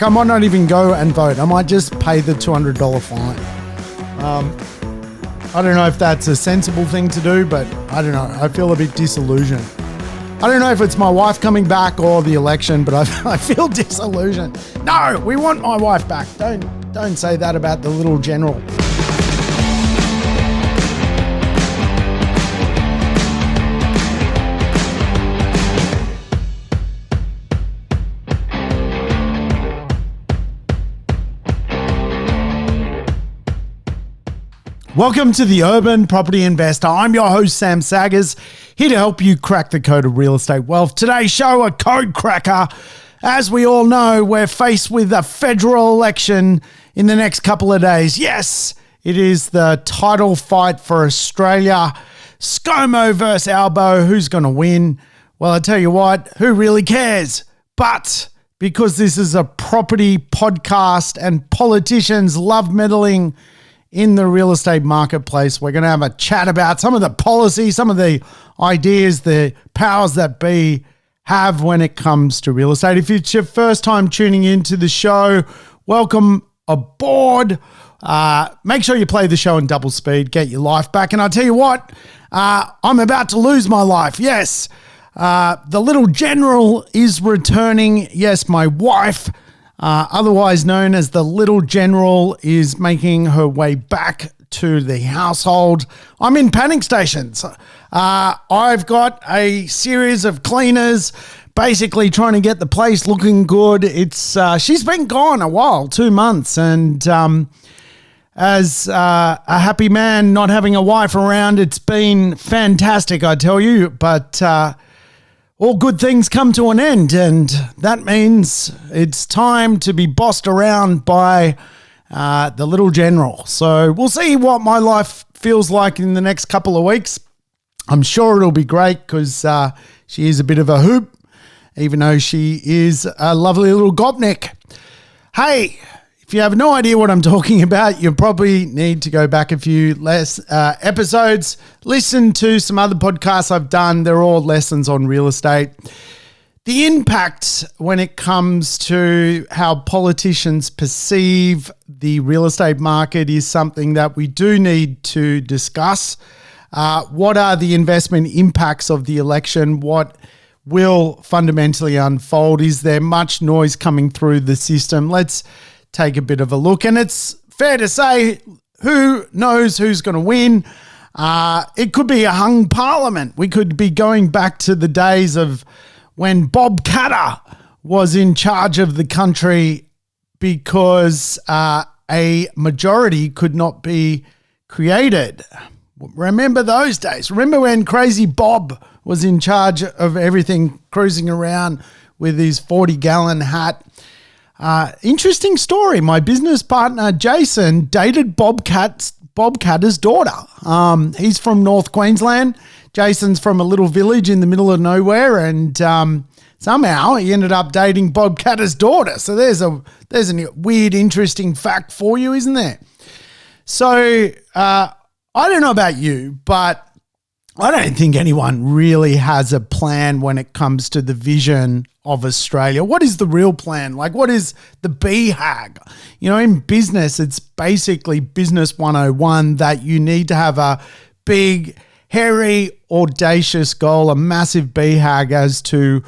I might not even go and vote. I might just pay the $200 fine. I don't know if that's a sensible thing to do, but I don't know. I feel a bit disillusioned. I don't know if it's my wife coming back or the election, but I feel disillusioned. No, we want my wife back. Don't say that about the little general. Welcome to the Urban Property Investor. I'm your host, Sam Saggers, here to help you crack the code of real estate wealth. Today's show, a code cracker. As we all know, we're faced with a federal election in the next couple of days. Yes, it is the title fight for Australia. ScoMo versus Albo. Who's going to win? Well, I tell you what, who really cares? But because this is a property podcast and politicians love meddling in the real estate marketplace, we're going to have a chat about some of the policy, some of the ideas the powers that be have when it comes to real estate. If it's your first time tuning into the show, welcome aboard. Make sure you play the show in double speed, get your life back. And I'll tell you what, I'm about to lose my life. Yes, the little general is returning. Yes, my wife, otherwise known as the Little General, is making her way back to the household. I'm in panic stations. I've got a series of cleaners basically trying to get the place looking good. She's been gone a while, 2 months, and as a happy man not having a wife around, it's been fantastic, I tell you, but all good things come to an end, and that means it's time to be bossed around by the Little General. So we'll see what my life feels like in the next couple of weeks. I'm sure it'll be great because she is a bit of a hoop, even though she is a lovely little gopnik. Hey, if you have no idea what I'm talking about, you probably need to go back a few less episodes, listen to some other podcasts I've done. They're all lessons on real estate. The impact when it comes to how politicians perceive the real estate market is something that we do need to discuss. What are the investment impacts of the election? What will fundamentally unfold? Is there much noise coming through the system? Let's take a bit of a look. And it's fair to say, who knows who's going to win? It could be a hung parliament. We could be going back to the days of when Bob Katter was in charge of the country because a majority could not be created. Remember those days? Remember when Crazy Bob was in charge of everything, cruising around with his 40-gallon hat? Interesting story. My business partner, Jason, dated Bob Katter's daughter. He's from North Queensland. Jason's from a little village in the middle of nowhere, and somehow he ended up dating Bob Katter's daughter. So there's a weird, interesting fact for you, isn't there? So I don't know about you, but I don't think anyone really has a plan when it comes to the vision of Australia. What is the real plan? Like, what is the BHAG? You know, in business, it's basically business 101 that you need to have a big, hairy, audacious goal, a massive BHAG as to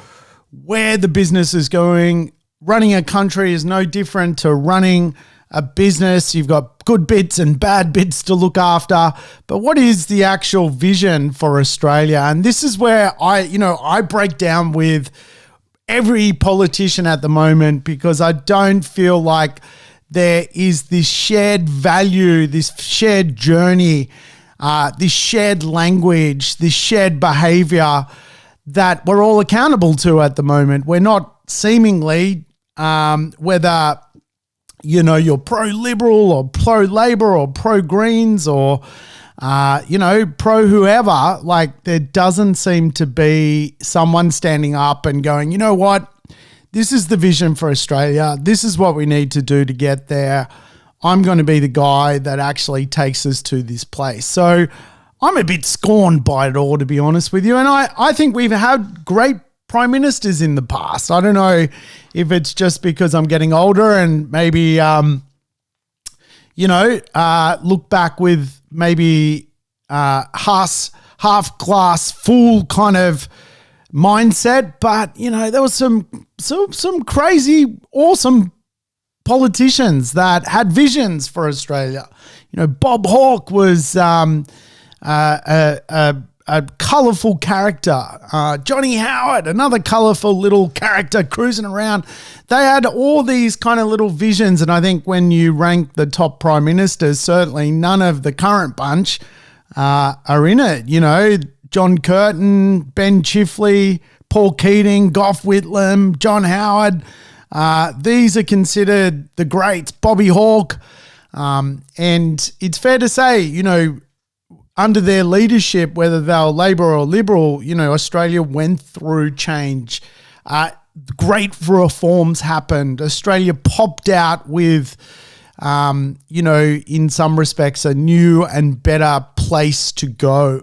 where the business is going. Running a country is no different to running a business. You've got good bits and bad bits to look after, but what is the actual vision for Australia? And this is where I break down with every politician at the moment, because I don't feel like there is this shared value, this shared journey, this shared language, this shared behavior that we're all accountable to at the moment. We're not seemingly, whether you're pro-liberal or pro-Labor or pro-Greens or, pro-whoever, like there doesn't seem to be someone standing up and going, you know what, this is the vision for Australia. This is what we need to do to get there. I'm going to be the guy that actually takes us to this place. So I'm a bit scorned by it all, to be honest with you. And I think we've had great prime ministers in the past. I don't know if it's just because I'm getting older and maybe, look back with maybe half glass full kind of mindset. But, there was some crazy, awesome politicians that had visions for Australia. Bob Hawke was a colourful character. Johnny Howard, another colourful little character cruising around. They had all these kind of little visions, and I think when you rank the top prime ministers, certainly none of the current bunch are in it. John Curtin, Ben Chifley, Paul Keating, Gough Whitlam, John Howard. These are considered the greats. Bobby Hawke. And it's fair to say, under their leadership, whether they were Labor or Liberal, Australia went through change. Great reforms happened. Australia popped out with, in some respects, a new and better place to go.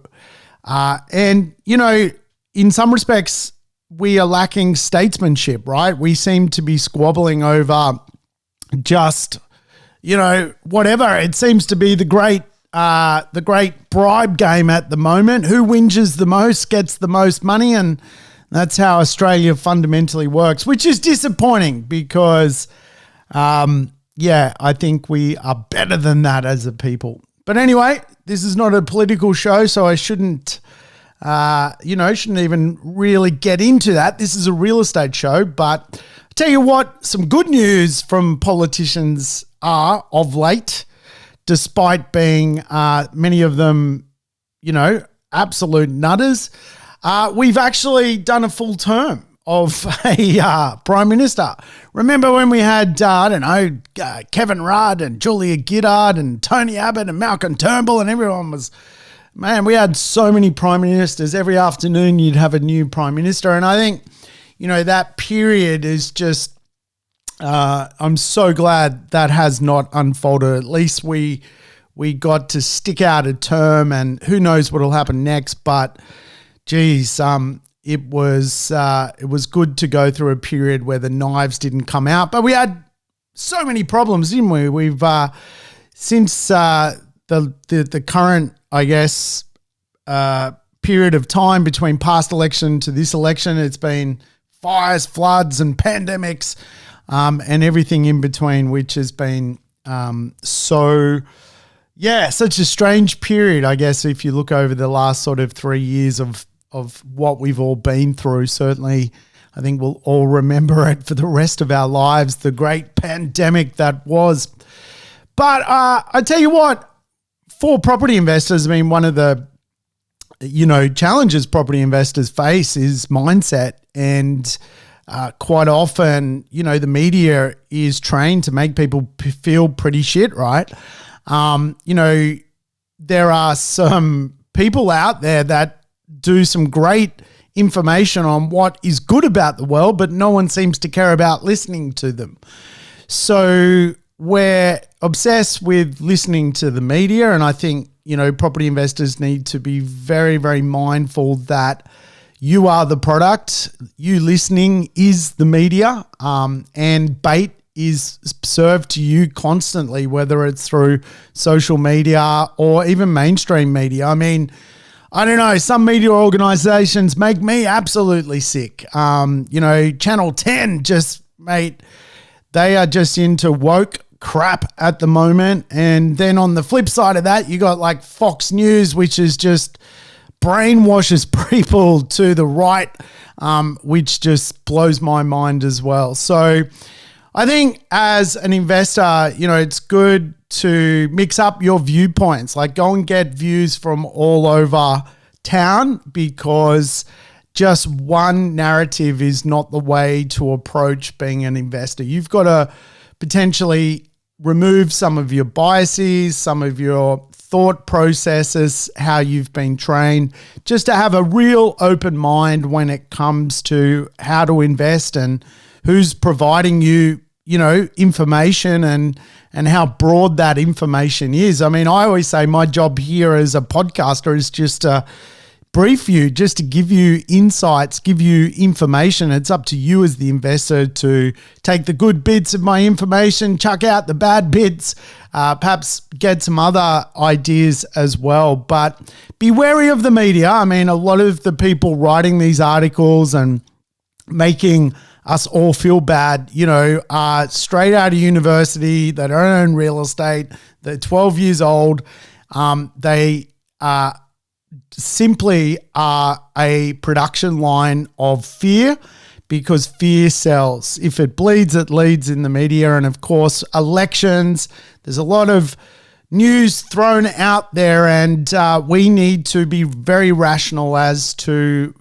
And in some respects, we are lacking statesmanship, right? We seem to be squabbling over just, whatever. It seems to be the great bribe game at the moment. Who whinges the most gets the most money, and that's how Australia fundamentally works, which is disappointing because, I think we are better than that as a people. But anyway, this is not a political show, so I shouldn't even really get into that. This is a real estate show, but I'll tell you what, some good news from politicians are of late, despite being many of them, absolute nutters. We've actually done a full term of a Prime Minister. Remember when we had, Kevin Rudd and Julia Gillard and Tony Abbott and Malcolm Turnbull, and everyone was, man, we had so many Prime Ministers. Every afternoon you'd have a new Prime Minister. And I think, that period is just, I'm so glad that has not unfolded. At least we got to stick out a term, and who knows what will happen next. But geez, it was good to go through a period where the knives didn't come out. But we had so many problems, didn't we? We've since the current, I guess, period of time between past election to this election, it's been fires, floods, and pandemics. And everything in between, which has been such a strange period, I guess, if you look over the last sort of 3 years of what we've all been through. Certainly, I think we'll all remember it for the rest of our lives, the great pandemic that was. But I tell you what, for property investors, I mean, one of the, challenges property investors face is mindset. And quite often, the media is trained to make people feel pretty shit, right? There are some people out there that do some great information on what is good about the world, but no one seems to care about listening to them. So we're obsessed with listening to the media, and I think, property investors need to be very, very mindful that you are the product. You listening is the media, and bait is served to you constantly, whether it's through social media or even mainstream media. I mean, I don't know, some media organizations make me absolutely sick. Channel 10 they are just into woke crap at the moment. And then on the flip side of that, you got like Fox News, which is just brainwashes people to the right, which just blows my mind as well. So I think as an investor, it's good to mix up your viewpoints, like go and get views from all over town, because just one narrative is not the way to approach being an investor. You've got to potentially remove some of your biases, some of your thought processes, how you've been trained, just to have a real open mind when it comes to how to invest and who's providing you, information and how broad that information is. I mean, I always say my job here as a podcaster is just to brief you, just to give you insights, give you information. It's up to you as the investor to take the good bits of my information, chuck out the bad bits, perhaps get some other ideas as well. But be wary of the media. I mean, a lot of the people writing these articles and making us all feel bad, are straight out of university. They don't own real estate. They're 12 years old. They simply are a production line of fear, because fear sells. If it bleeds, it leads in the media. And of course, elections, there's a lot of news thrown out there, and we need to be very rational as to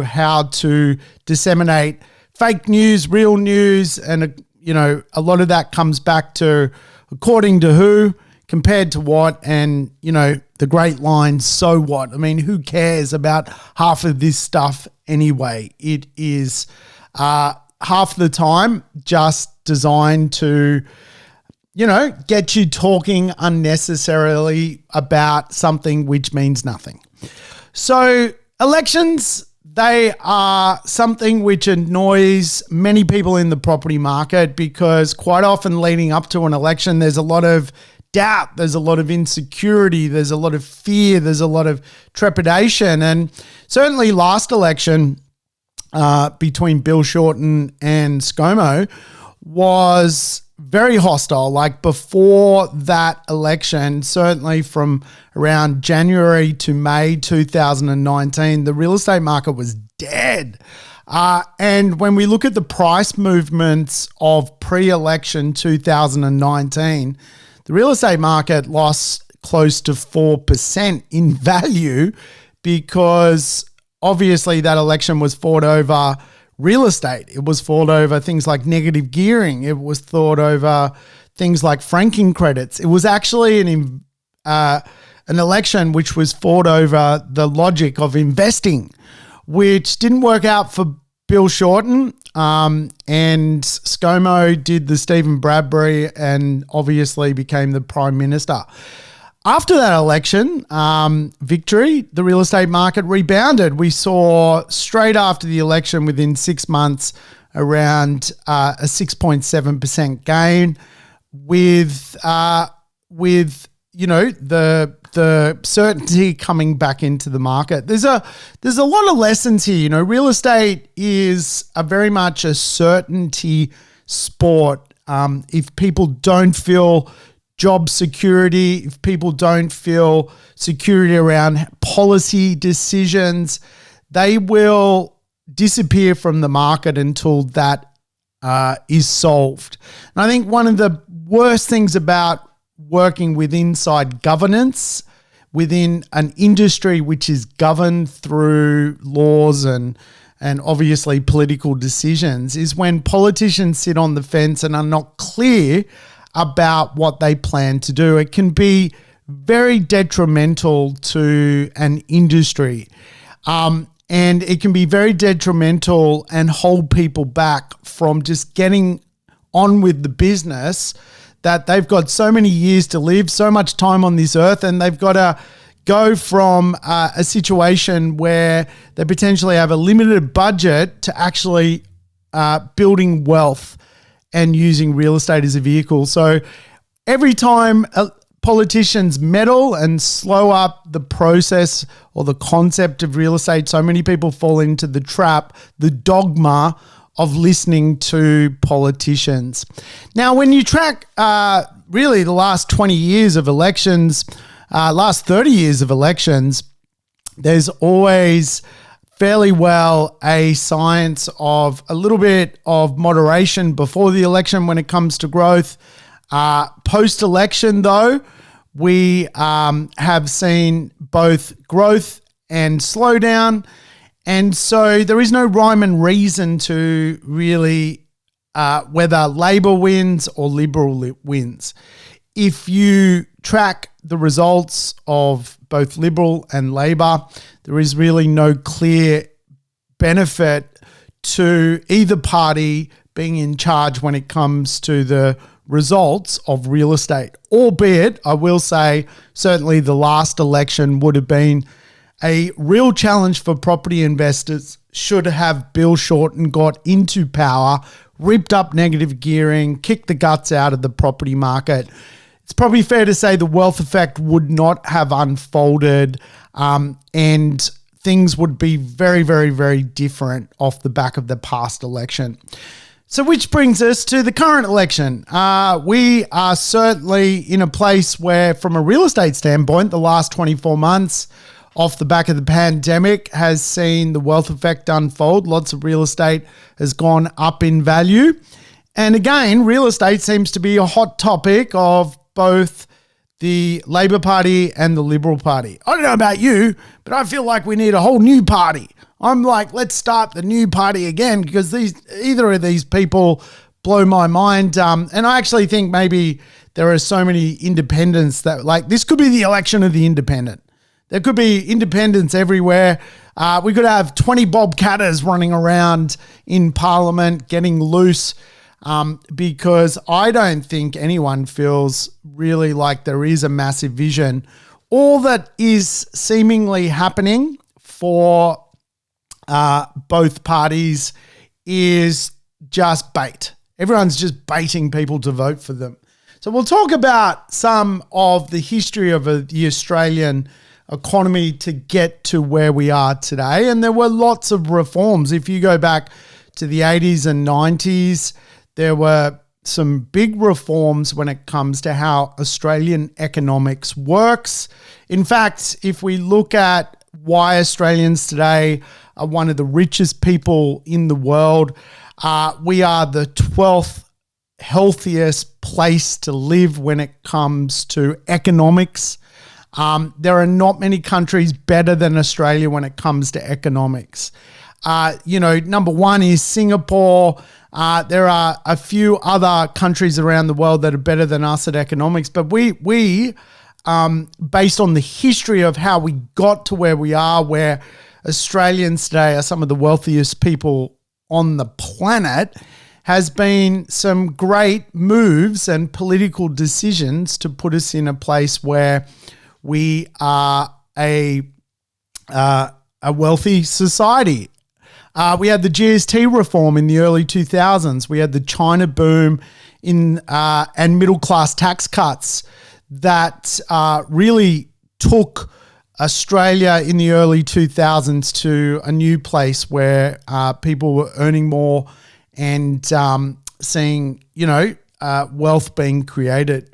how to disseminate fake news, real news. And, a lot of that comes back to according to who, compared to what, and, the great line, so what? I mean, who cares about half of this stuff anyway? It is half the time just designed to, get you talking unnecessarily about something which means nothing. So elections, they are something which annoys many people in the property market, because quite often leading up to an election, there's a lot of doubt, there's a lot of insecurity, there's a lot of fear, there's a lot of trepidation. And certainly last election between Bill Shorten and ScoMo was very hostile. Like before that election, certainly from around January to May 2019, the real estate market was dead. And when we look at the price movements of pre-election 2019, the real estate market lost close to 4% in value, because obviously that election was fought over real estate. It was fought over things like negative gearing. It was fought over things like franking credits. It was actually an election which was fought over the logic of investing, which didn't work out for Bill Shorten, and ScoMo did the Stephen Bradbury and obviously became the Prime Minister. After that election victory, the real estate market rebounded. We saw straight after the election, within 6 months, around a 6.7% gain, with the certainty coming back into the market. There's a lot of lessons here. Real estate is very much a certainty sport. If people don't feel job security, if people don't feel security around policy decisions, they will disappear from the market until that is solved. And I think one of the worst things about working with inside governance within an industry which is governed through laws and obviously political decisions is when politicians sit on the fence and are not clear about what they plan to do. It can be very detrimental to an industry. And it can be very detrimental and hold people back from just getting on with the business, that they've got so many years to live, so much time on this earth, and they've got to go from a situation where they potentially have a limited budget to actually building wealth and using real estate as a vehicle. So every time politicians meddle and slow up the process or the concept of real estate, so many people fall into the trap, the dogma of listening to politicians. Now, when you track really the last 20 years of elections, last 30 years of elections, there's always fairly well a science of a little bit of moderation before the election when it comes to growth. Post-election, though, we have seen both growth and slowdown. And so there is no rhyme and reason to really whether Labor wins or Liberal wins. If you track the results of both Liberal and Labor, there is really no clear benefit to either party being in charge when it comes to the results of real estate. Albeit, I will say, certainly the last election would have been a real challenge for property investors should have Bill Shorten got into power, ripped up negative gearing, kicked the guts out of the property market. It's probably fair to say the wealth effect would not have unfolded, and things would be very, very, very different off the back of the past election. So which brings us to the current election. We are certainly in a place where, from a real estate standpoint, the last 24 months off the back of the pandemic has seen the wealth effect unfold. Lots of real estate has gone up in value. And again, real estate seems to be a hot topic of both the Labor Party and the Liberal Party. I don't know about you, but I feel like we need a whole new party. I'm like, let's start the new party again, because either of these people blow my mind. And I actually think maybe there are so many independents that, like, this could be the election of the independent. There could be independents everywhere. We could have 20 bobcatters running around in Parliament getting loose, because I don't think anyone feels really like there is a massive vision. All that is seemingly happening for both parties is just bait. Everyone's just baiting people to vote for them. So we'll talk about some of the history of the Australian economy to get to where we are today. And there were lots of reforms. If you go back to the 80s and 90s, there were some big reforms when it comes to how Australian economics works. In fact, if we look at why Australians today are one of the richest people in the world, we are the 12th healthiest place to live when it comes to economics. There are not many countries better than Australia when it comes to economics. Number one is Singapore. There are a few other countries around the world that are better than us at economics, but we based on the history of how we got to where we are, where Australians today are some of the wealthiest people on the planet, has been some great moves and political decisions to put us in a place where we are a wealthy society. We had the GST reform in the early 2000s. We had the China boom and middle class tax cuts that really took Australia in the early 2000s to a new place where people were earning more and seeing, wealth being created.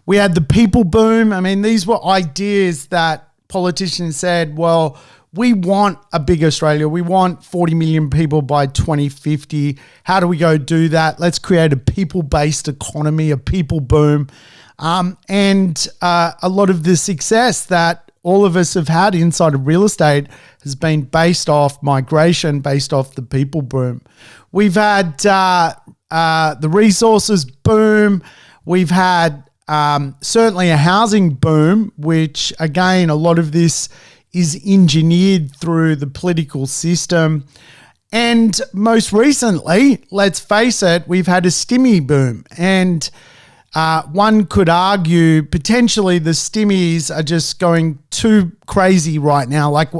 We had the people boom. I mean, these were ideas that politicians said, well, we want a big Australia. We want 40 million people by 2050. How do we go do that? Let's create a people-based economy, a people boom. And a lot of the success that all of us have had inside of real estate has been based off migration, based off the people boom. We've had the resources boom. We've had certainly a housing boom, which, again, a lot of this is engineered through the political system. And most recently, let's face it, we've had a stimmy boom. And one could argue potentially the stimmies are just going too crazy right now. Like,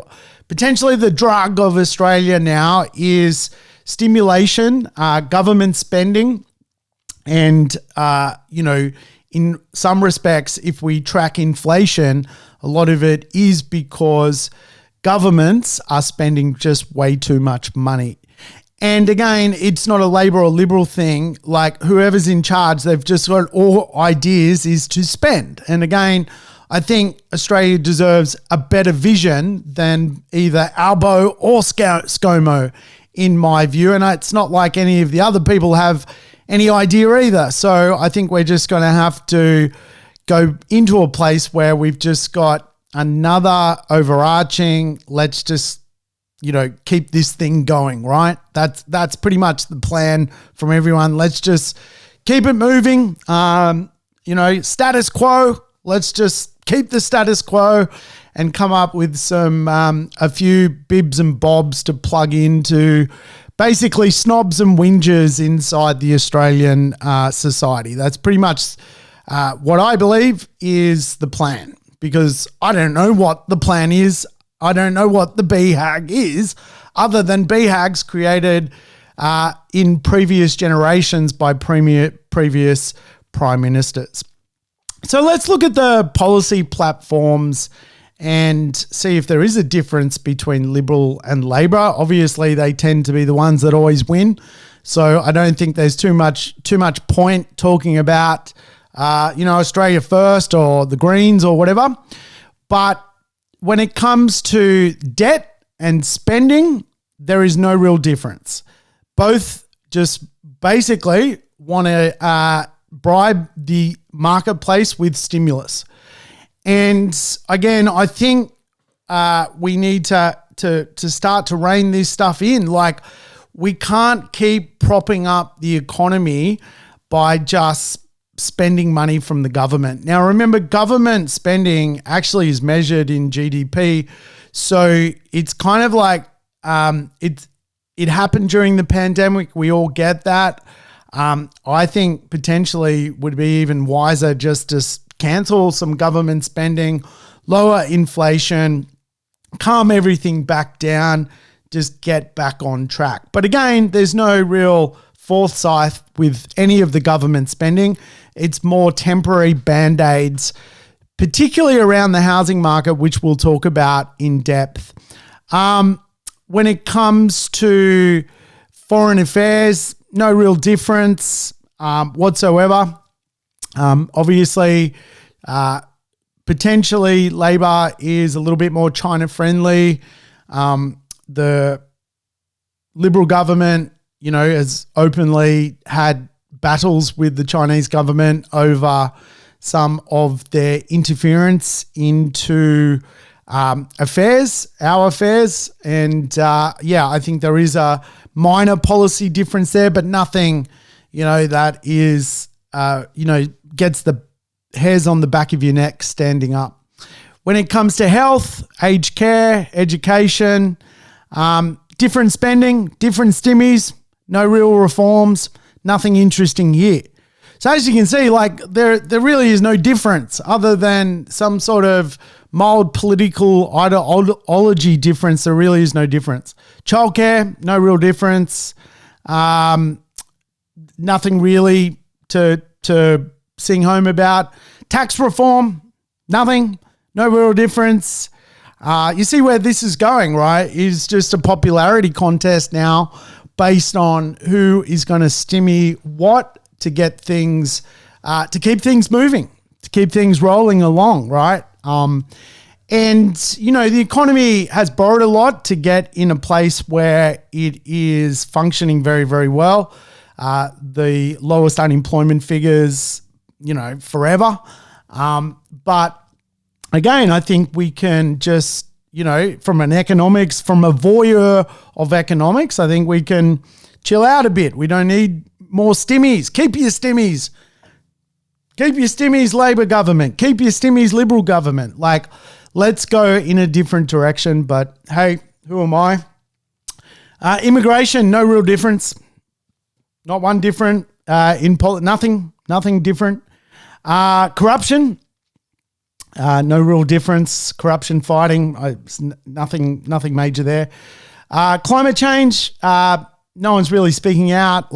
potentially the drug of Australia now is stimulation, government spending. And, in some respects, if we track inflation, a lot of it is because governments are spending just way too much money. And again, it's not a Labor or Liberal thing. Like, whoever's in charge, they've just got all ideas is to spend. And again, I think Australia deserves a better vision than either Albo or ScoMo, in my view. And it's not like any of the other people have any idea either. So I think we're just going to have to go into a place where we've just got another overarching, let's just, keep this thing going, right? That's pretty much the plan from everyone. Let's just keep it moving. Status quo. Let's just keep the status quo and come up with some, a few bibs and bobs to plug into basically snobs and whingers inside the Australian society. That's pretty much what I believe is the plan, because I don't know what the plan is. I don't know what the BHAG is, other than BHAGs created in previous generations by previous prime ministers. So let's look at the policy platforms and see if there is a difference between Liberal and Labor. Obviously, they tend to be the ones that always win. So I don't think there's too much point talking about, Australia First or the Greens or whatever. But when it comes to debt and spending, there is no real difference. Both just basically want to bribe the marketplace with stimulus. And again, I think we need to start to rein this stuff in. Like, we can't keep propping up the economy by just spending money from the government. Now, remember, government spending actually is measured in GDP. So it's kind of like it happened during the pandemic. We all get that. I think potentially would be even wiser just to cancel some government spending, lower inflation, calm everything back down, just get back on track. But again, there's no real foresight with any of the government spending. It's more temporary band-aids, particularly around the housing market, which we'll talk about in depth. When it comes to foreign affairs, no real difference whatsoever. Obviously, potentially Labor is a little bit more China-friendly. The Liberal government, has openly had battles with the Chinese government over some of their interference into our affairs. And I think there is a minor policy difference there, but nothing, that is, gets the hairs on the back of your neck standing up. When it comes to health, aged care, education, different spending, different stimmies, no real reforms, nothing interesting here. So as you can see, there really is no difference other than some sort of mild political ideology difference. There really is no difference. Childcare, no real difference. Nothing really to sing home about. Tax reform, nothing, no real difference. You see where this is going, right? Is just a popularity contest now based on who is going to stimmy what to get things, to keep things moving, to keep things rolling along, right? The economy has borrowed a lot to get in a place where it is functioning very, very well. The lowest unemployment figures, forever. But again, I think we can just, from a voyeur of economics, I think we can chill out a bit. We don't need more stimmies. Keep your stimmies. Keep your stimmies, Labor government. Keep your stimmies, Liberal government. Let's go in a different direction. But hey, who am I? Immigration, no real difference. Not one different. Nothing different. Corruption, no real difference. Corruption fighting, nothing major there. Climate change, no one's really speaking out.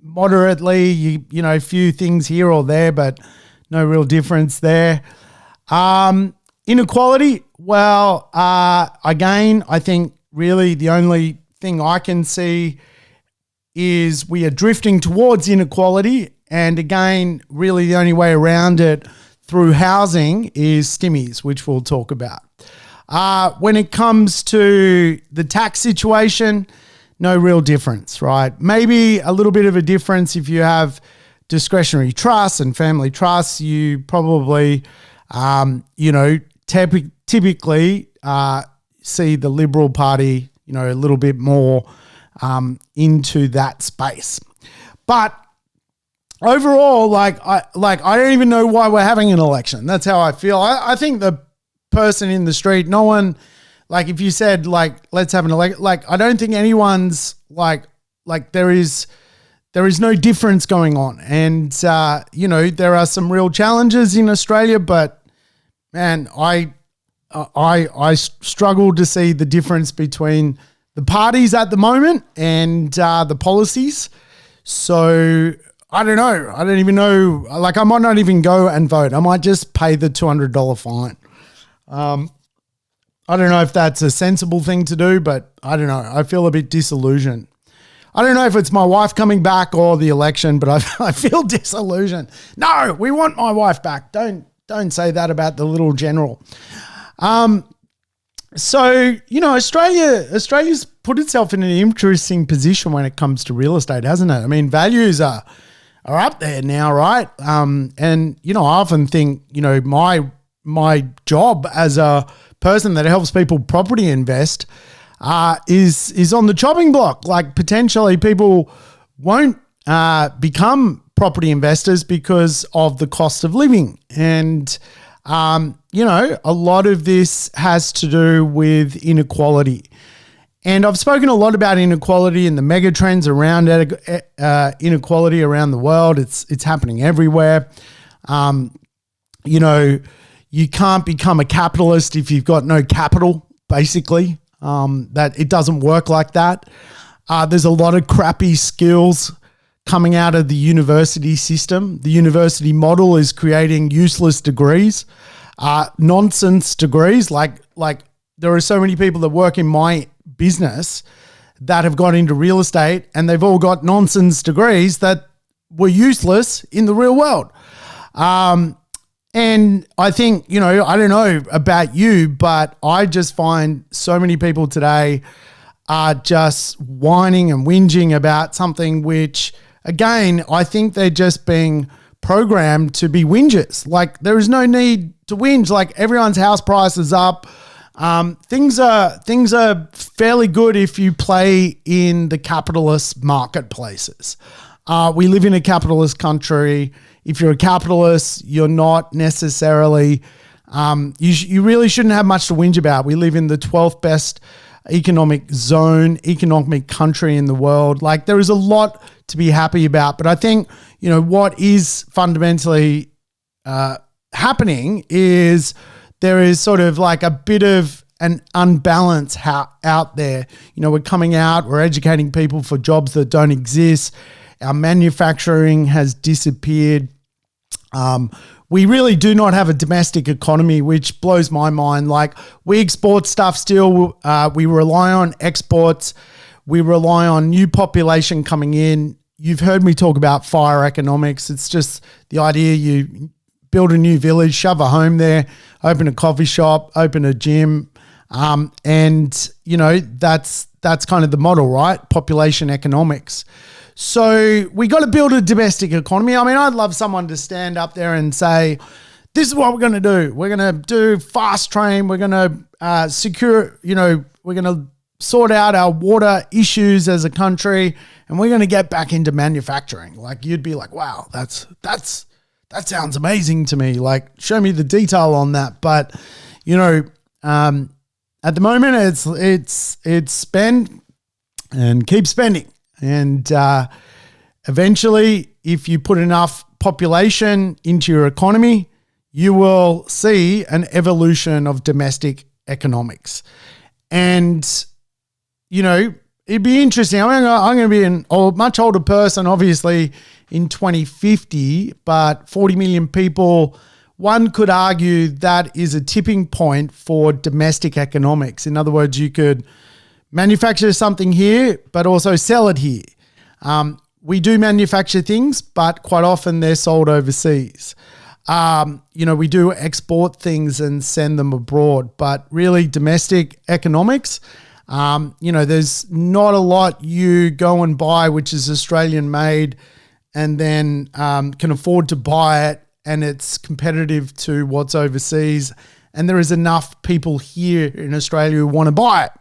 Moderately, a few things here or there, but no real difference there. Inequality, well, again, I think really the only thing I can see is we are drifting towards inequality. And again, really the only way around it through housing is stimmies, which we'll talk about. When it comes to the tax situation, no real difference, right? Maybe a little bit of a difference if you have discretionary trusts and family trusts. You probably, typically see the Liberal Party, a little bit more into that space. But overall, I don't even know why we're having an election. That's how I feel. I think the person in the street, no one, if you said, let's have an election, I don't think anyone's there is no difference going on. And, there are some real challenges in Australia, but man, I struggle to see the difference between the parties at the moment and the policies. So I don't know. I don't even know. Like, I might not even go and vote. I might just pay the $200 fine. I don't know if that's a sensible thing to do, but I don't know. I feel a bit disillusioned. I don't know if it's my wife coming back or the election, but I feel disillusioned. No, we want my wife back. Don't say that about the little general. So, Australia's put itself in an interesting position when it comes to real estate, hasn't it? I mean, values are up there now, right? And, I often think, my job as a person that helps people property invest is on the chopping block. Like, potentially people won't become property investors because of the cost of living. And, a lot of this has to do with inequality. And I've spoken a lot about inequality and the mega trends around inequality around the world. It's happening everywhere. You can't become a capitalist if you've got no capital, basically. That it doesn't work like that. There's a lot of crappy skills coming out of the university system. The university model is creating useless degrees, nonsense degrees. Like there are so many people that work in my business that have got into real estate and they've all got nonsense degrees that were useless in the real world. And I think, I don't know about you, but I just find so many people today are just whining and whinging about something which, again, I think they're just being programmed to be whingers. Like, there is no need to whinge. Like, everyone's house price is up. Things are fairly good if you play in the capitalist marketplaces. We live in a capitalist country. If you're a capitalist, you're not necessarily, you really shouldn't have much to whinge about. We live in the 12th best economic country in the world. Like, there is a lot to be happy about. But I think, what is fundamentally happening is there is sort of like a bit of an unbalance out there. We're coming out, we're educating people for jobs that don't exist. Our manufacturing has disappeared. We really do not have a domestic economy, which blows my mind. Like, we export stuff still. We rely on exports. We rely on new population coming in. You've heard me talk about fire economics. It's just the idea you build a new village, shove a home there, open a coffee shop, open a gym. And that's kind of the model, right? Population economics. So we got to build a domestic economy. I mean, I'd love someone to stand up there and say, this is what we're going to do. We're going to do fast train. We're going to secure, we're going to sort out our water issues as a country, and we're going to get back into manufacturing. Like, you'd be like, wow, that sounds amazing to me. Like, show me the detail on that. But, at the moment it's spend and keep spending. And eventually, if you put enough population into your economy, you will see an evolution of domestic economics. And, it'd be interesting. I'm going to be a much older person, obviously, in 2050, but 40 million people, one could argue that is a tipping point for domestic economics. In other words, you could manufacture something here, but also sell it here. We do manufacture things, but quite often they're sold overseas. We do export things and send them abroad, but really domestic economics, there's not a lot you go and buy which is Australian made and then can afford to buy it, and it's competitive to what's overseas, and there is enough people here in Australia who want to buy it.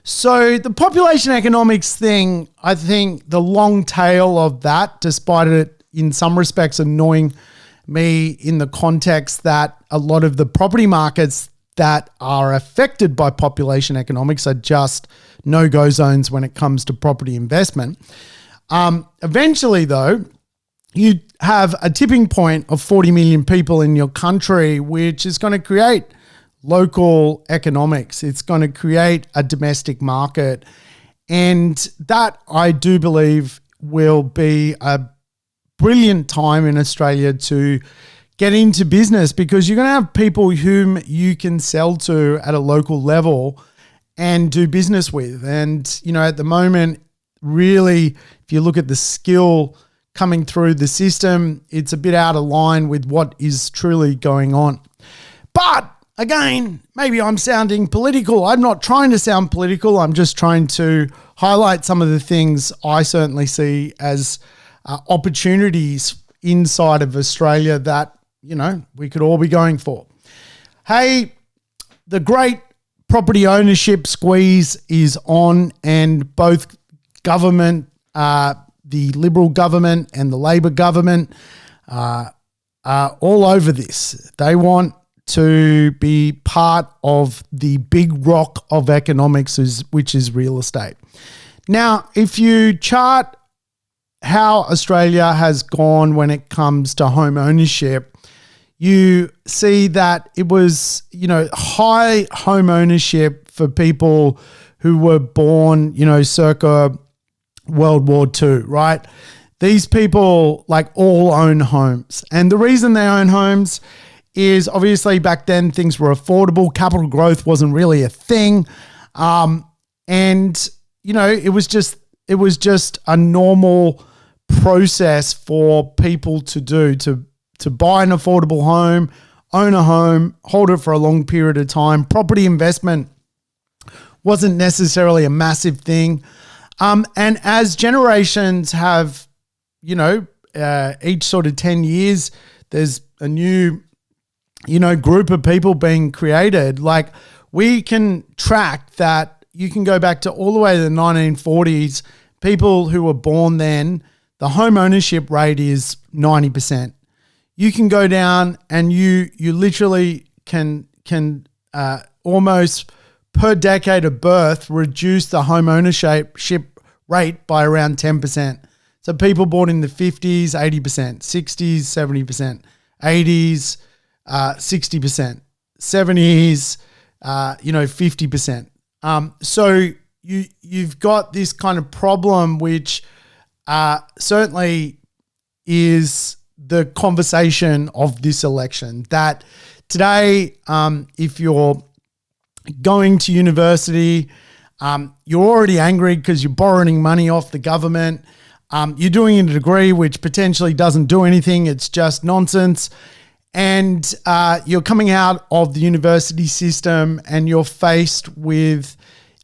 So the population economics thing, I think the long tail of that, despite it in some respects annoying me in the context that a lot of the property markets that are affected by population economics are just no-go zones when it comes to property investment. Eventually, though, you have a tipping point of 40 million people in your country, which is going to create local economics. It's going to create a domestic market. And that, I do believe, will be a brilliant time in Australia to get into business, because you're going to have people whom you can sell to at a local level and do business with. And, you know, at the moment, really, if you look at the skill coming through the system, it's a bit out of line with what is truly going on. But again, maybe I'm sounding political. I'm not trying to sound political. I'm just trying to highlight some of the things I certainly see as opportunities inside of Australia that, you know, we could all be going for. Hey, the great property ownership squeeze is on, and both government, the Liberal government and the Labor government are all over this. They want to be part of the big rock of economics, which is real estate. Now, if you chart how Australia has gone when it comes to home ownership, you see that it was, you know, high home ownership for people who were born, you know, circa World War II, right? These people like all own homes. And the reason they own homes is obviously back then things were affordable. Capital growth wasn't really a thing. And, you know, it was just a normal process for people to do, to buy an affordable home, own a home, hold it for a long period of time. Property investment wasn't necessarily a massive thing. And as generations have, you know, each sort of 10 years, there's a new, you know, group of people being created. Like, we can track that. You can go back to all the way to the 1940s, people who were born then, the home ownership rate is 90%. You can go down and you literally can almost per decade of birth reduce the home ownership rate by around 10%. So people born in the 50s, 80%, 60s, 70%, 80s, 60%, 70s, 50%. So you've got this kind of problem, which certainly is the conversation of this election, that today, if you're going to university, you're already angry because you're borrowing money off the government. You're doing a degree which potentially doesn't do anything. It's just nonsense. And you're coming out of the university system and you're faced with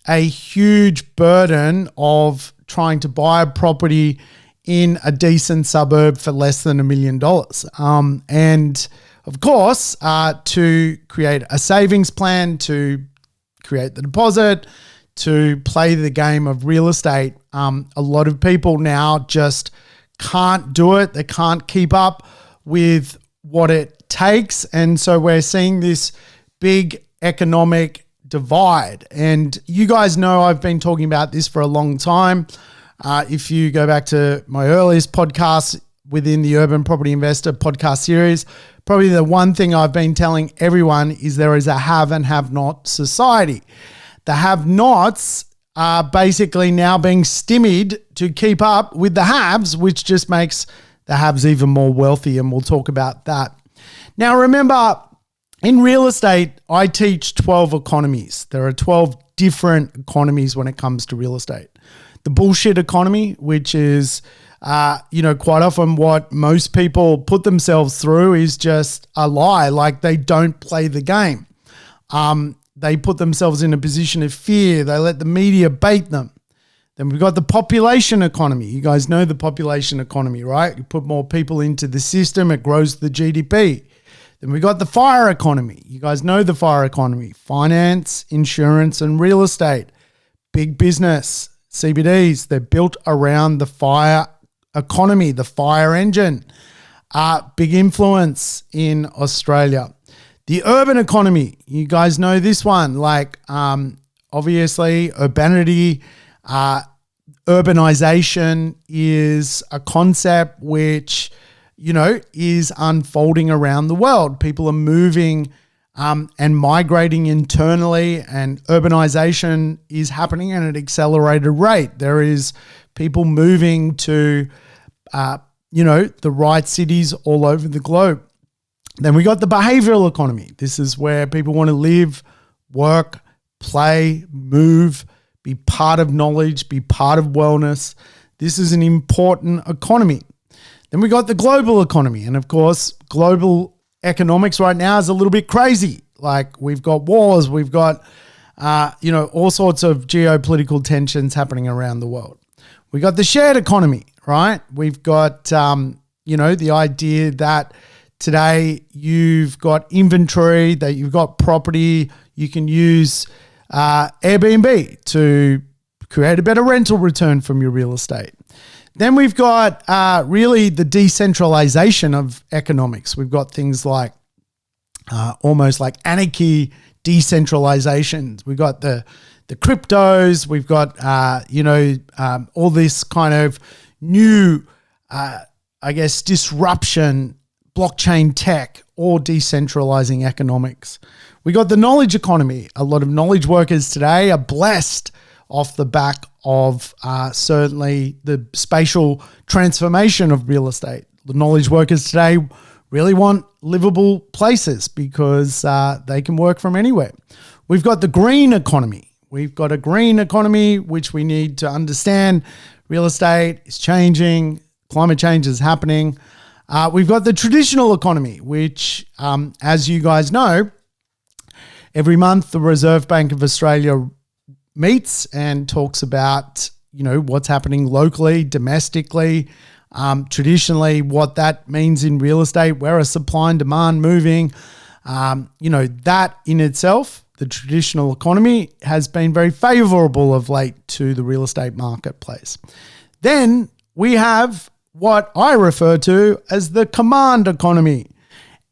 a huge burden of trying to buy a property in a decent suburb for less than $1 million. And of course, to create a savings plan, to create the deposit, to play the game of real estate, a lot of people now just can't do it. They can't keep up with what it takes. And so we're seeing this big economic divide. And you guys know I've been talking about this for a long time. If you go back to my earliest podcast within the Urban Property Investor podcast series, probably the one thing I've been telling everyone is there is a have and have not society. The have-nots are basically now being stymied to keep up with the haves, which just makes the haves even more wealthy, and we'll talk about that. Now, remember, in real estate, I teach 12 economies. There are 12 different economies when it comes to real estate. The bullshit economy, which is, quite often what most people put themselves through, is just a lie. Like, they don't play the game. They put themselves in a position of fear. They let the media bait them. Then we've got the population economy. You guys know the population economy, right? You put more people into the system, it grows the GDP. Then we got the fire economy. You guys know the fire economy: finance, insurance, and real estate. Big business, CBDs, they're built around the fire economy, the fire engine. Big influence in Australia. The urban economy, you guys know this one, like obviously urbanity, urbanization is a concept which, is unfolding around the world. People are moving and migrating internally, and urbanization is happening at an accelerated rate. There is people moving to, the right cities all over the globe. Then we got the behavioral economy. This is where people want to live, work, play, move, be part of knowledge, be part of wellness. This is an important economy. Then we got the global economy. And of course, global economics right now is a little bit crazy. Like, we've got wars, we've got, all sorts of geopolitical tensions happening around the world. We got the shared economy, right? We've got, the idea that today you've got inventory, that you've got property, you can use Airbnb to create a better rental return from your real estate. Then we've got really the decentralization of economics. We've got things like almost like anarchy decentralization. We've got the cryptos. We've got, all this kind of new, disruption, blockchain tech, or decentralizing economics. We got the knowledge economy. A lot of knowledge workers today are blessed off the back of certainly the spatial transformation of real estate. The knowledge workers today really want livable places because they can work from anywhere. We've got the green economy. We've got a green economy, which we need to understand. Real estate is changing. Climate change is happening. We've got the traditional economy, which, as you guys know, every month the Reserve Bank of Australia meets and talks about, what's happening locally, domestically, traditionally, what that means in real estate, where are supply and demand moving. That in itself, the traditional economy, has been very favorable of late to the real estate marketplace. Then we have what I refer to as the command economy.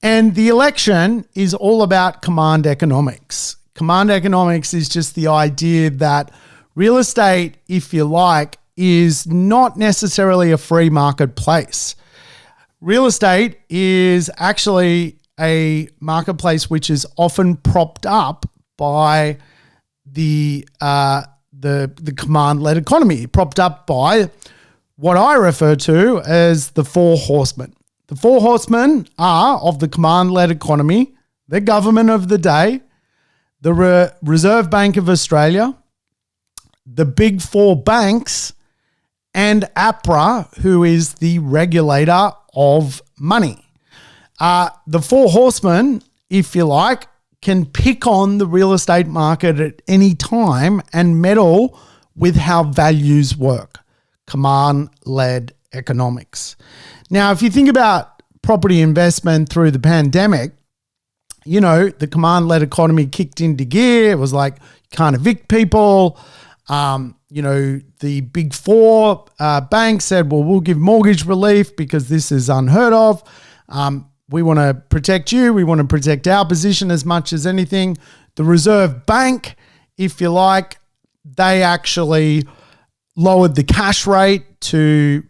And the election is all about command economics. Command economics is just the idea that real estate, if you like, is not necessarily a free marketplace. Real estate is actually a marketplace which is often propped up by the command-led economy, propped up by what I refer to as the four horsemen. The four horsemen are of the command-led economy, the government of the day, the Reserve Bank of Australia, the big four banks, and APRA, who is the regulator of money. The four horsemen, if you like, can pick on the real estate market at any time and meddle with how values work. Command-led economics. Now, if you think about property investment through the pandemic, the command-led economy kicked into gear. It was like, you can't evict people. The big four banks said, well, we'll give mortgage relief because this is unheard of. We want to protect you. We want to protect our position as much as anything. The Reserve Bank, if you like, they actually lowered the cash rate to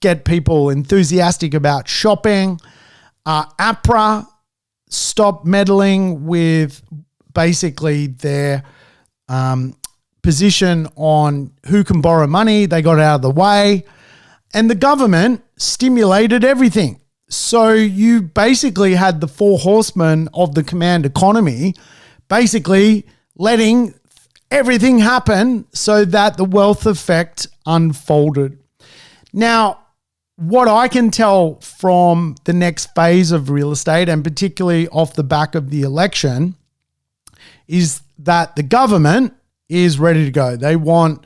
get people enthusiastic about shopping. APRA stopped meddling with basically their position on who can borrow money. They got out of the way. And the government stimulated everything. So you basically had the four horsemen of the command economy basically letting everything happen so that the wealth effect unfolded. Now, what I can tell from the next phase of real estate, and particularly off the back of the election, is that the government is ready to go. They want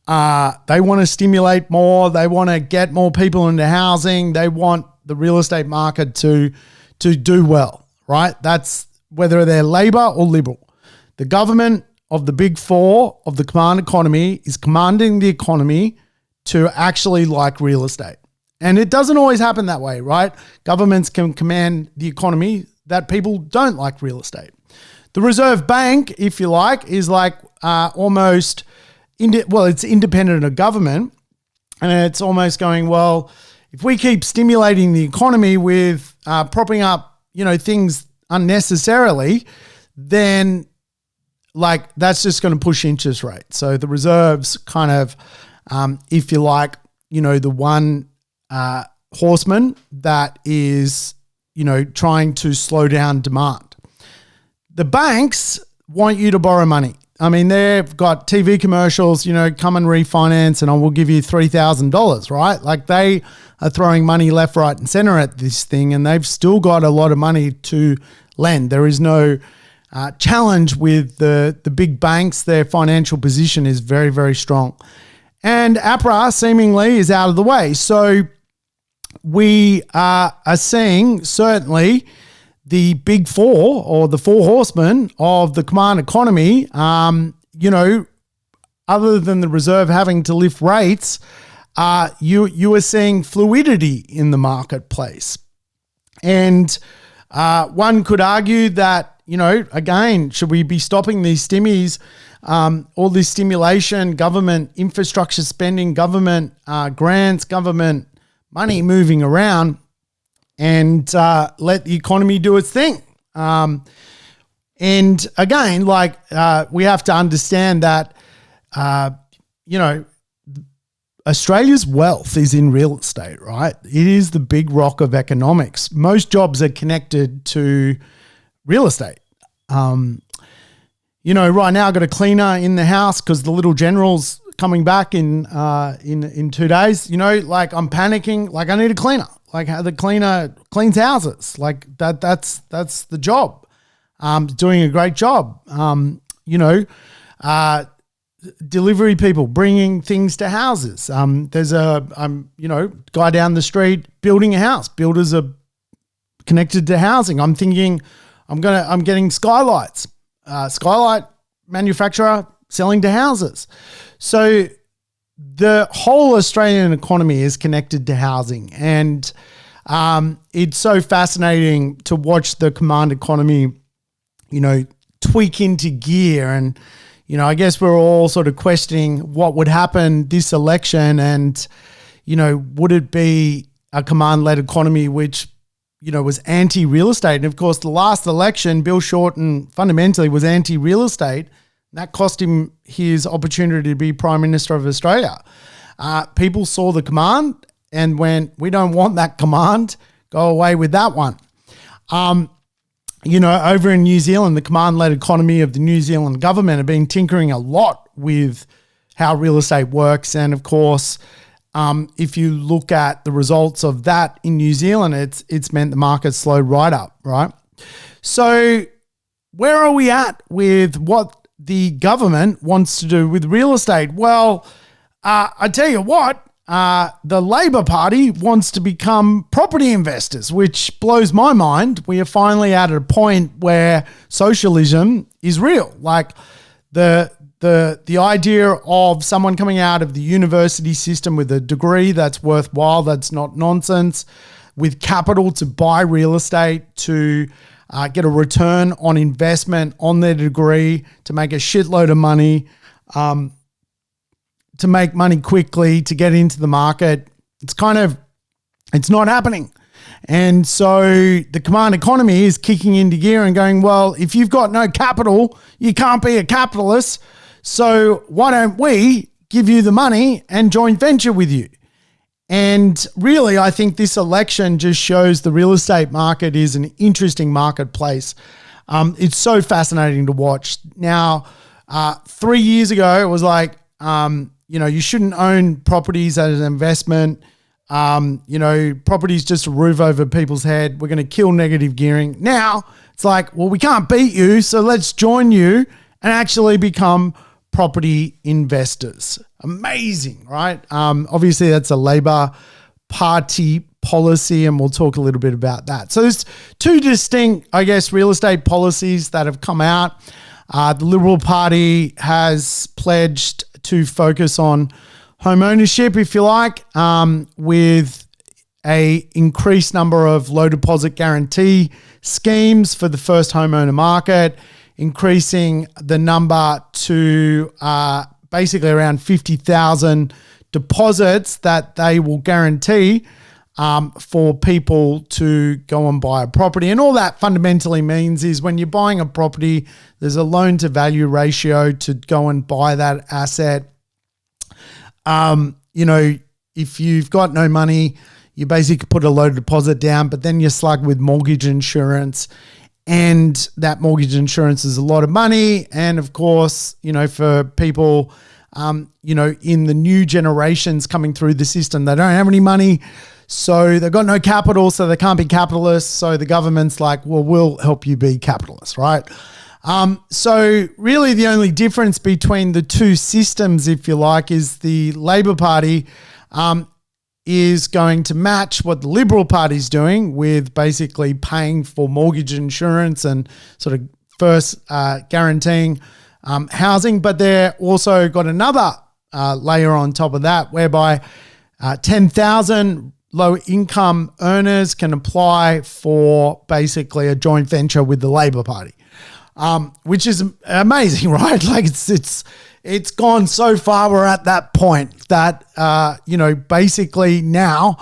to stimulate more. They want to get more people into housing. They want the real estate market to do well, right? That's whether they're Labor or Liberal. The government of the big four of the command economy is commanding the economy to actually like real estate. And it doesn't always happen that way, right? Governments can command the economy that people don't like real estate. The Reserve Bank, if you like, is like almost, it's independent of government. And it's almost going, well, if we keep stimulating the economy with propping up, things unnecessarily, then like that's just going to push interest rates. So the reserves kind of, if you like, the one horseman that is, trying to slow down demand. The banks want you to borrow money. I mean, they've got TV commercials, come and refinance and I will give you $3,000, right? Like they are throwing money left, right, and center at this thing, and they've still got a lot of money to lend. There is no challenge with the big banks. Their financial position is very, very strong. And APRA seemingly is out of the way. So we are seeing certainly the big four or the four horsemen of the command economy, other than the reserve having to lift rates, you are seeing fluidity in the marketplace. And one could argue that, again, should we be stopping these stimmies, all this stimulation, government infrastructure spending, government grants, government money moving around, and let the economy do its thing. And again, we have to understand that, Australia's wealth is in real estate, right? It is the big rock of economics. Most jobs are connected to real estate. Right now I've got a cleaner in the house because the little general's coming back in 2 days. I'm panicking. Like I need a cleaner. Like how the cleaner cleans houses. Like that's the job. Doing a great job. Delivery people bringing things to houses. There's guy down the street building a house. Builders are connected to housing. I'm thinking I'm getting skylights. Skylight manufacturer selling to houses. So the whole Australian economy is connected to housing, and it's so fascinating to watch the command economy, tweak into gear. And, I guess we're all sort of questioning what would happen this election, and, would it be a command-led economy which, was anti-real estate? And of course, the last election, Bill Shorten fundamentally was anti-real estate. That cost him his opportunity to be Prime Minister of Australia. People saw the command and went, we don't want that command, go away with that one. Over in New Zealand, the command-led economy of the New Zealand government have been tinkering a lot with how real estate works. And of course, if you look at the results of that in New Zealand, it's meant the market slowed right up, right? So where are we at with what the government wants to do with real estate? Well, I tell you what, the Labor Party wants to become property investors, which blows my mind. We are finally at a point where socialism is real. Like the idea of someone coming out of the university system with a degree that's worthwhile, that's not nonsense, with capital to buy real estate, to get a return on investment on their degree, to make a shitload of money, to make money quickly, to get into the market. It's not happening. And so the command economy is kicking into gear and going, well, if you've got no capital, you can't be a capitalist. So why don't we give you the money and joint venture with you? And really, I think this election just shows the real estate market is an interesting marketplace. It's so fascinating to watch. Now, 3 years ago, it was like, you shouldn't own properties as an investment. Properties just a roof over people's head. We're going to kill negative gearing. Now, it's like, well, we can't beat you, so let's join you and actually become property investors. Amazing, right? Obviously, that's a Labor Party policy, and we'll talk a little bit about that. So there's two distinct, I guess, real estate policies that have come out. The Liberal Party has pledged to focus on home ownership, if you like, with a increased number of low deposit guarantee schemes for the first homeowner market, increasing the number to basically around 50,000 deposits that they will guarantee for people to go and buy a property. And all that fundamentally means is when you're buying a property, there's a loan to value ratio to go and buy that asset. If you've got no money, you basically put a low deposit down, but then you're slugged with mortgage insurance, and that mortgage insurance is a lot of money. And of course, for people, in the new generations coming through the system, they don't have any money. So they've got no capital, so they can't be capitalists. So the government's like, well, we'll help you be capitalists, right? So really the only difference between the two systems, if you like, is the Labor Party is going to match what the Liberal Party's doing with basically paying for mortgage insurance and sort of first guaranteeing housing. But they're also got another layer on top of that whereby 10,000 low-income earners can apply for basically a joint venture with the Labor Party, which is amazing, right? Like it's gone so far. We're at that point that basically now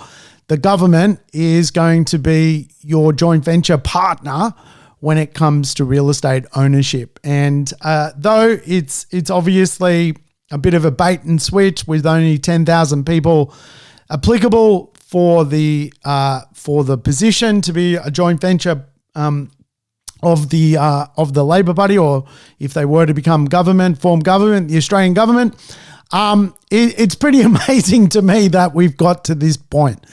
the government is going to be your joint venture partner when it comes to real estate ownership. And though it's obviously a bit of a bait and switch with only 10,000 people applicable for the position to be a joint venture of the Labor Party, or if they were to become form government, the Australian government, it's pretty amazing to me that we've got to this point.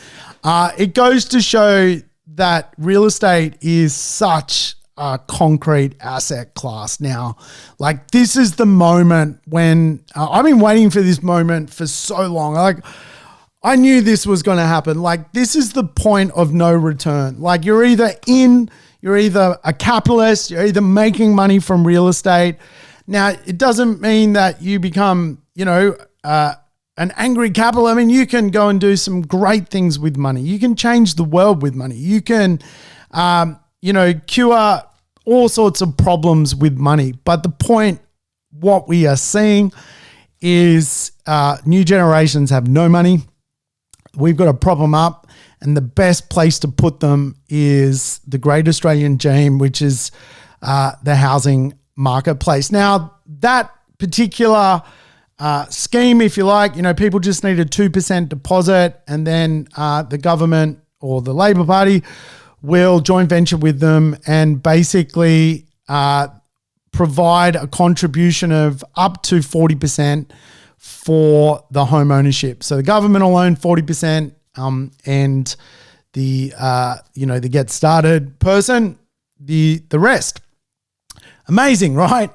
It goes to show that real estate is such a concrete asset class now. Like, this is the moment when I've been waiting for this moment for so long. Like, I knew this was going to happen. Like, this is the point of no return. Like, you're either a capitalist, you're either making money from real estate. Now, it doesn't mean that you become, an angry capitalist. I mean, you can go and do some great things with money. You can change the world with money. You can, cure all sorts of problems with money. But the point, what we are seeing is new generations have no money. We've got to prop them up. And the best place to put them is the Great Australian Dream, which is the housing marketplace. Now, that particular scheme, if you like, people just need a 2% deposit, and then the government or the Labor Party will joint venture with them and basically provide a contribution of up to 40% for the home ownership. So the government will own 40%. And the get started person, the rest. Amazing, right?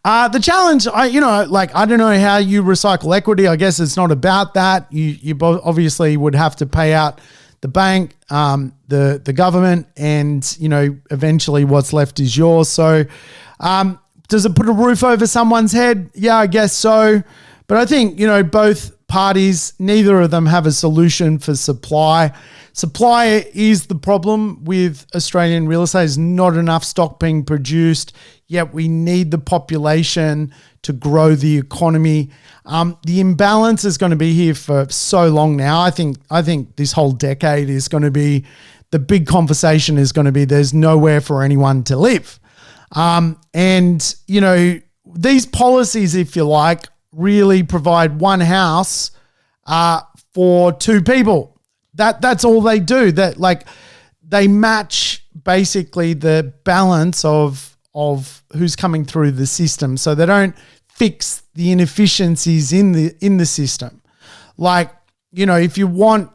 The challenge, I don't know how you recycle equity. I guess it's not about that. You obviously would have to pay out the bank, the government, and eventually what's left is yours. So, does it put a roof over someone's head? Yeah, I guess so. But I think both parties, neither of them have a solution for supply. Supply is the problem with Australian real estate. There's not enough stock being produced, yet we need the population to grow the economy. The imbalance is going to be here for so long now. I think this whole decade is going to be, the big conversation is going to be there's nowhere for anyone to live. These policies, if you like, really provide one house for two people. That's all they do. That, like, they match basically the balance of who's coming through the system. So they don't fix the inefficiencies in the system. Like, if you want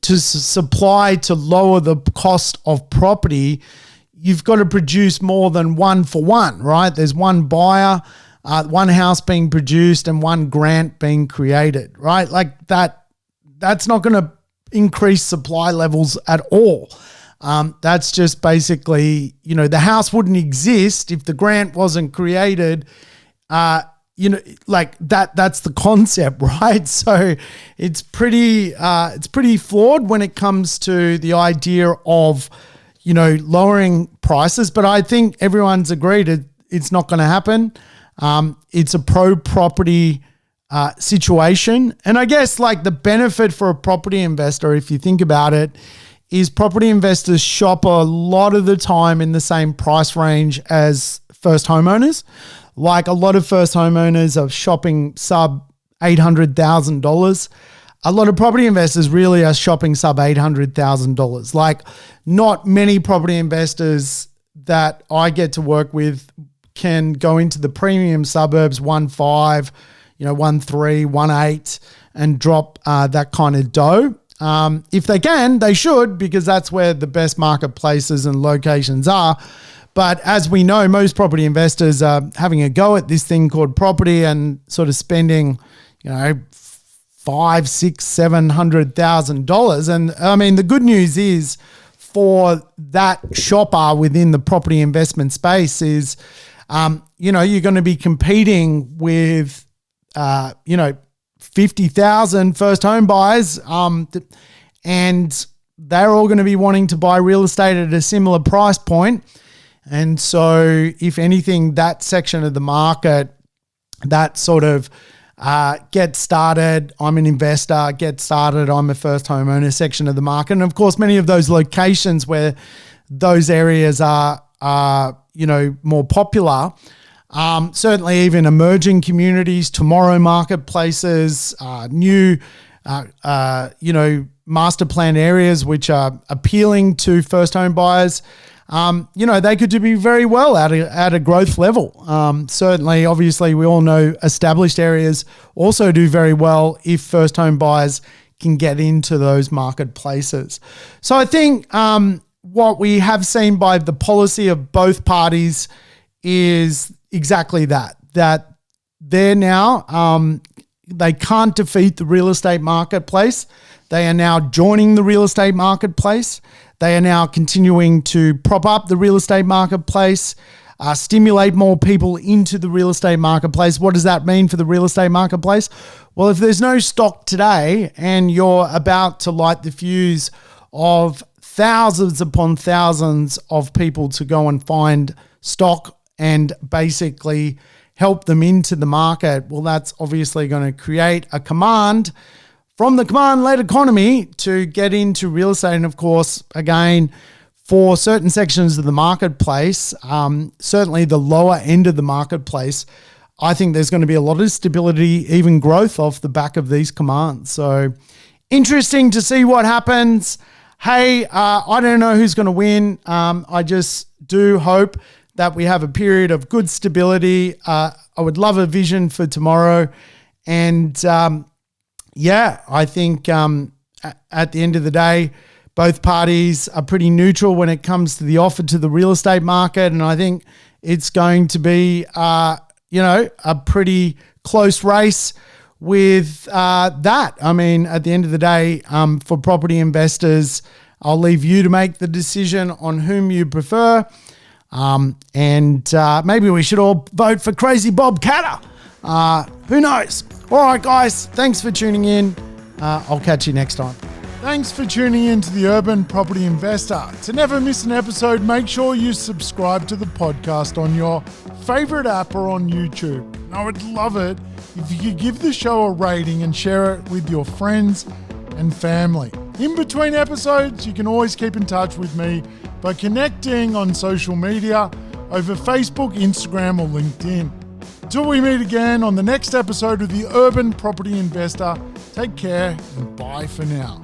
to supply to lower the cost of property, you've got to produce more than one for one, right? There's one buyer, one house being produced and one grant being created, right? Like that's not going to increase supply levels at all. That's just basically, the house wouldn't exist if the grant wasn't created. That's the concept, right? So it's pretty flawed when it comes to the idea of, lowering prices. But I think everyone's agreed it's not going to happen. It's a pro-property situation. And I guess like the benefit for a property investor, if you think about it, is property investors shop a lot of the time in the same price range as first homeowners. Like a lot of first homeowners are shopping sub $800,000. A lot of property investors really are shopping sub $800,000. Like not many property investors that I get to work with can go into the premium suburbs 1.5, 1.3, 1.8 and drop that kind of dough. If they can, they should, because that's where the best marketplaces and locations are. But as we know, most property investors are having a go at this thing called property and sort of spending, $500,000, $600,000, $700,000. And I mean, the good news is for that shopper within the property investment space is, you're going to be competing with, 50,000 first home buyers, and they're all going to be wanting to buy real estate at a similar price point. And so if anything, that section of the market, that sort of get started, I'm an investor, get started, I'm a first homeowner section of the market. And of course, many of those locations where those areas are more popular, certainly even emerging communities, tomorrow marketplaces, new, master plan areas which are appealing to first home buyers, they could do very well at a growth level. Certainly, obviously, we all know established areas also do very well if first home buyers can get into those marketplaces. So I think what we have seen by the policy of both parties is exactly that they're now, they can't defeat the real estate marketplace. They are now joining the real estate marketplace. They are now continuing to prop up the real estate marketplace, stimulate more people into the real estate marketplace. What does that mean for the real estate marketplace? Well, if there's no stock today and you're about to light the fuse of thousands upon thousands of people to go and find stock and basically help them into the market, well, that's obviously going to create a command from the command-led economy to get into real estate. And of course, again, for certain sections of the marketplace, certainly the lower end of the marketplace, I think there's going to be a lot of stability, even growth off the back of these commands. So interesting to see what happens. Hey, I don't know who's going to win. I just do hope that we have a period of good stability. I would love a vision for tomorrow. And I think at the end of the day, both parties are pretty neutral when it comes to the offer to the real estate market. And I think it's going to be, a pretty close race with that. I mean, at the end of the day, for property investors, I'll leave you to make the decision on whom you prefer. And maybe we should all vote for Crazy Bob Catter. Who knows? All right, guys, thanks for tuning in. I'll catch you next time. Thanks for tuning in to the Urban Property Investor. To never miss an episode, make sure you subscribe to the podcast on your favorite app or on YouTube. And I would love it if you could give the show a rating and share it with your friends and family. In between episodes, you can always keep in touch with me by connecting on social media over Facebook, Instagram, or LinkedIn. Until we meet again on the next episode of the Urban Property Investor, take care and bye for now.